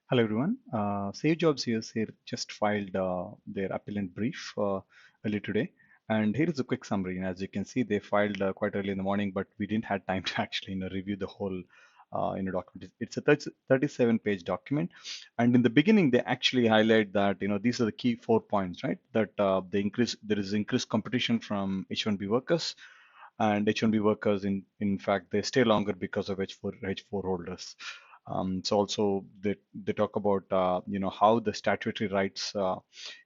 Hello everyone. Save Jobs here just filed their appellant brief early today, and here is a quick summary. And as you can see, they filed quite early in the morning, but we didn't have time to actually review the whole document. It's a 37-page document, and in the beginning, they actually highlight that these are the key 4 points, right? That there is increased competition from H-1B workers, and H-1B workers in fact they stay longer because of H4 holders. So also they talk about how the statutory rights are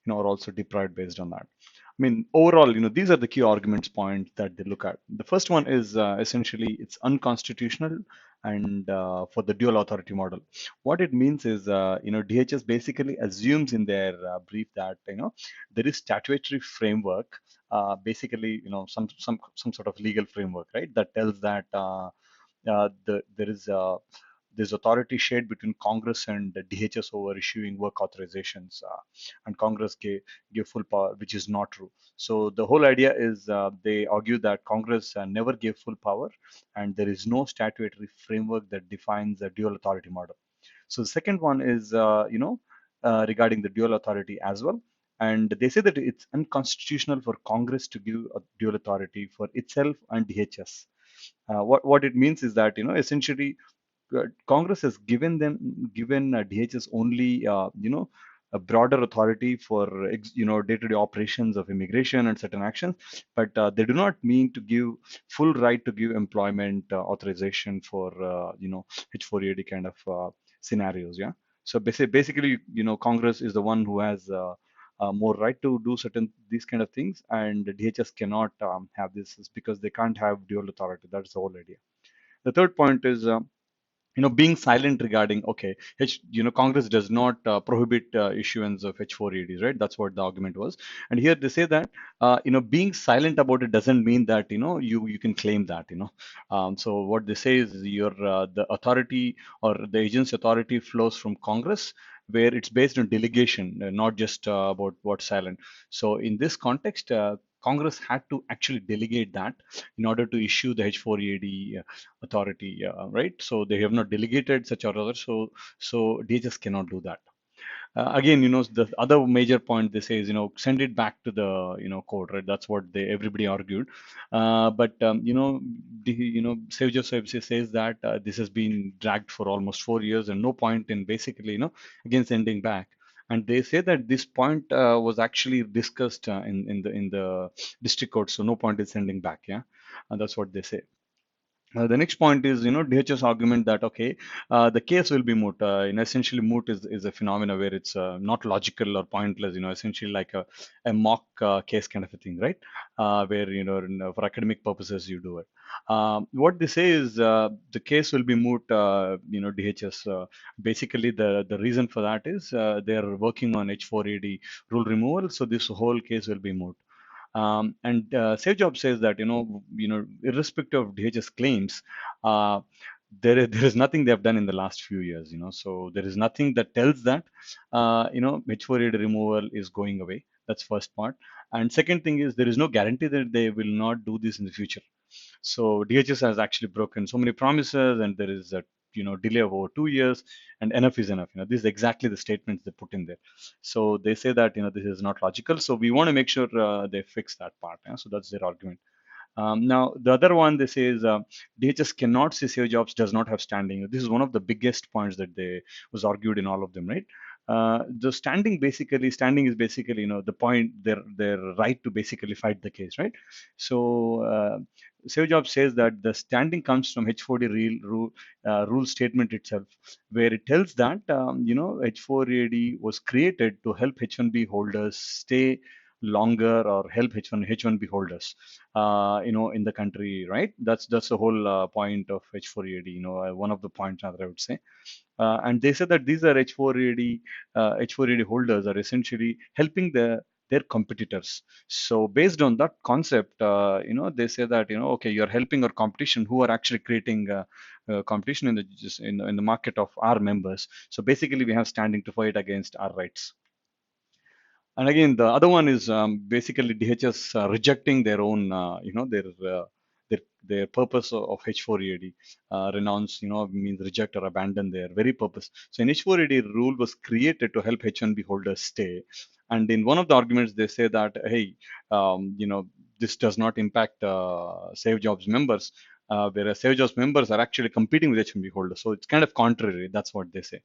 also deprived based on that. I mean, overall, these are the key arguments point that they look at. The first one is essentially it's unconstitutional and for the dual authority model. What it means is, DHS basically assumes in their brief that there is statutory framework, basically some sort of legal framework, right? That tells that there is this authority shared between Congress and the DHS over issuing work authorizations, and Congress gave full power, which is not true. So the whole idea is they argue that Congress never gave full power, and there is no statutory framework that defines a dual authority model. So the second one is, regarding the dual authority as well. And they say that it's unconstitutional for Congress to give a dual authority for itself and DHS. What it means is that essentially Congress has given DHS only a broader authority for day-to-day operations of immigration and certain actions, but they do not mean to give full right to give employment authorization for H4EAD kind of scenarios. Yeah. So basically, Congress is the one who has more right to do certain these kind of things, and DHS cannot have this is because they can't have dual authority. That's the whole idea. The third point is, being silent regarding, okay, Congress does not prohibit issuance of H4EDs, right? That's what the argument was. And here they say that being silent about it doesn't mean that you can claim that. So what they say is your the authority or the agency authority flows from Congress, where it's based on delegation, not just about what's silent. So in this context, Congress had to actually delegate that in order to issue the H4EAD authority, right? So they have not delegated such order, so DHS cannot do that. Again, the other major point they say is, send it back to the court, right? That's what they everybody argued. But Save Joseph says that this has been dragged for almost 4 years, and no point in basically again sending back. And they say that this point was actually discussed in the district court, so no point in sending back. Yeah, and that's what they say. The next point is, DHS argument that okay, the case will be moot. Essentially, moot is a phenomena where it's not logical or pointless. Essentially like a mock case kind of a thing, right? Where for academic purposes you do it. What they say is the case will be moot. DHS basically the reason for that is they are working on H4AD rule removal, so this whole case will be moot. And Save Job says that irrespective of DHS claims, there is nothing they have done in the last few years. So there is nothing that tells that H4AD removal is going away. That's first part. And second thing is there is no guarantee that they will not do this in the future. So DHS has actually broken so many promises, and there is a delay of over 2 years, and enough is enough. This is exactly the statements they put in there. So they say that this is not logical. So we want to make sure they fix that part. Yeah? So that's their argument. Now, the other one they say is DHS cannot say Save Jobs does not have standing. This is one of the biggest points that they was argued in all of them, right? The standing is basically the point their right to basically fight the case, right? So Save Jobs says that the standing comes from H4D rule statement itself, where it tells that H4AD was created to help H1B holders stay longer or help H1B holders in the country, right? That's the whole point of H4EAD, one of the points that I would say. And they said that these are H4EAD holders are essentially helping their competitors. So based on that concept, they say that okay, you're helping our competition who are actually creating competition in the market of our members. So basically, we have standing to fight against our rights. And again, the other one is basically DHS rejecting their own, their their purpose of H4 EAD. Renounce, means reject or abandon their very purpose. So an H4 EAD rule was created to help H1B holders stay. And in one of the arguments, they say that, hey, this does not impact Save Jobs members, whereas Save Jobs members are actually competing with H1B holders. So it's kind of contrary. That's what they say.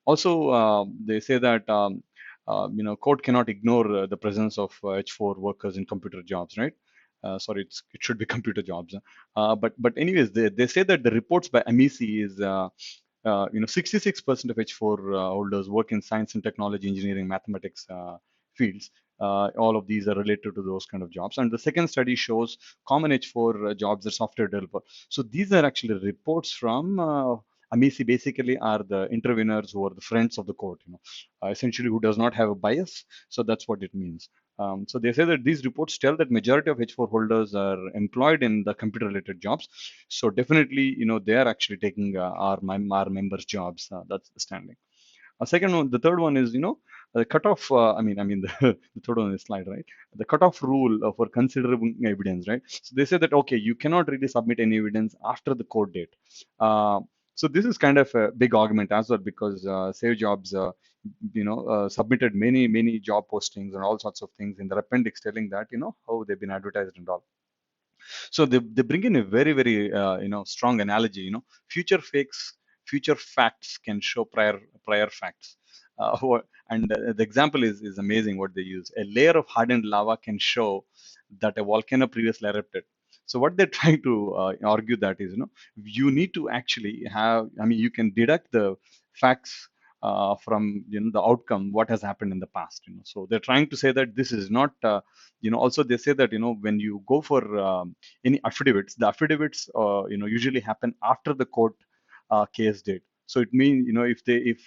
Also, they say that court cannot ignore the presence of H4 workers in computer jobs, right? Sorry, it should be computer jobs. But anyways, they say that the reports by Amici is 66% of H4 holders work in science and technology, engineering, mathematics fields. All of these are related to those kind of jobs. And the second study shows common H4 jobs are software developer. So these are actually reports from Amici. Basically are the interveners who are the friends of the court, essentially who does not have a bias. So that's what it means. So they say that these reports tell that majority of H4 holders are employed in the computer related jobs. So definitely, they are actually taking our members' jobs. That's the standing. Second one, the third one is, the cutoff. The third one is slide, right? The cutoff rule for considerable evidence, right? So they say that okay, you cannot really submit any evidence after the court date. So this is kind of a big argument as well, because Save Jobs, submitted many job postings and all sorts of things in their appendix, telling that how they've been advertised and all. So they bring in a very strong analogy. Future facts can show prior facts. And the example is amazing. What they use: a layer of hardened lava can show that a volcano previously erupted. So what they're trying to argue that is, you need to actually have. I mean, you can deduct the facts from the outcome, what has happened in the past. So they're trying to say that this is not. Also they say that when you go for any affidavits, the affidavits usually happen after the court case date. So it means if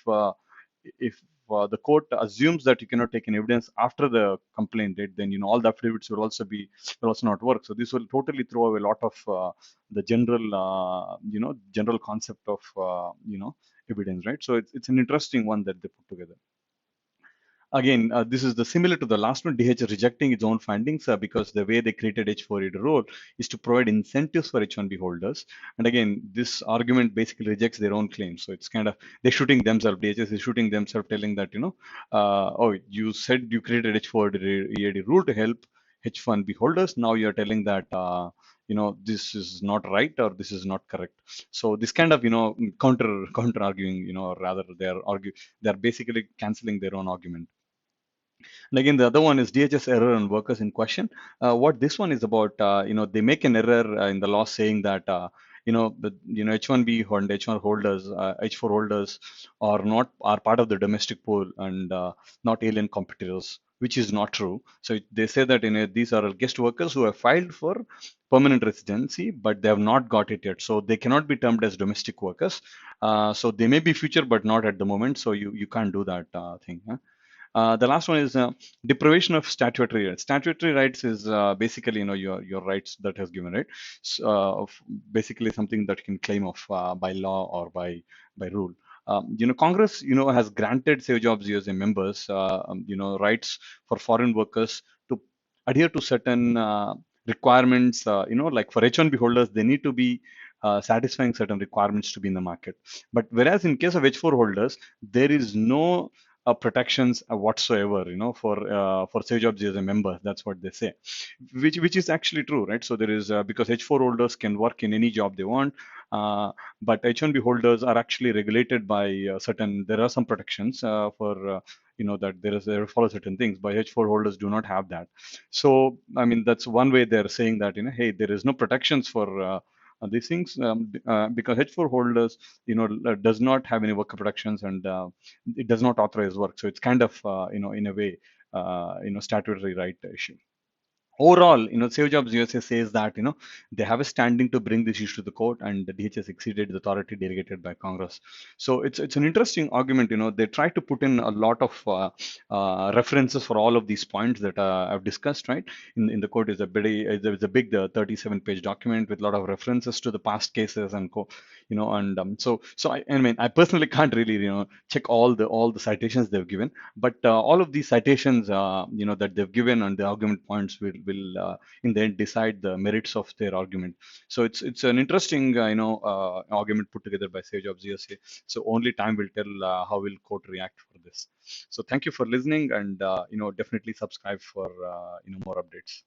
the court assumes that you cannot take an evidence after the complaint date, then all the affidavits will also not work. So this will totally throw away a lot of the general concept of evidence, right? So it's an interesting one that they put together. Again, this is the similar to the last one, DH rejecting its own findings because the way they created H4 role is to provide incentives for H1B holders. And again, this argument basically rejects their own claims. So it's kind of, they're shooting themselves, DHS is shooting themselves, telling that, oh, you said you created H4 EAD rule to help H1B holders. Now you're telling that, this is not right or this is not correct. So this kind of, counter arguing, or rather they're basically canceling their own argument. And again, the other one is DHS error on workers in question. What this one is about, they make an error in the law saying that, H1B and H1 holders, H4 holders are part of the domestic pool and not alien competitors, which is not true. So they say that these are guest workers who have filed for permanent residency, but they have not got it yet. So they cannot be termed as domestic workers. So they may be future, but not at the moment. So you can't do that thing. Huh? The last one is deprivation of statutory rights. Statutory rights is basically your rights that has given, right? So, basically something that you can claim of by law or by rule. Congress has granted Save Jobs USA members rights for foreign workers to adhere to certain requirements. Like for H1B holders, they need to be satisfying certain requirements to be in the market. But whereas in case of H4 holders, there is no protections whatsoever, for Save Jobs as a member. That's what they say, which is actually true, right? So there is because H4 holders can work in any job they want, but H1B holders are actually regulated by certain. There are some protections for that they follow certain things, but H4 holders do not have that. So I mean that's one way they're saying that hey, there is no protections for these things because H4 holders does not have any worker protections and it does not authorize work. So it's kind of in a way statutory right issue. Overall, Save Jobs USA says that they have a standing to bring this issue to the court, and the DHS exceeded the authority delegated by Congress. So it's an interesting argument. They try to put in a lot of references for all of these points that I've discussed. Right in the court is a big 37-page document with a lot of references to the past cases and And I mean, I personally can't really, check all the citations they've given, but all of these citations, that they've given and the argument points will in the end decide the merits of their argument. So it's an interesting, argument put together by Sage of GSA. So only time will tell how will court react for this. So thank you for listening, and definitely subscribe for more updates.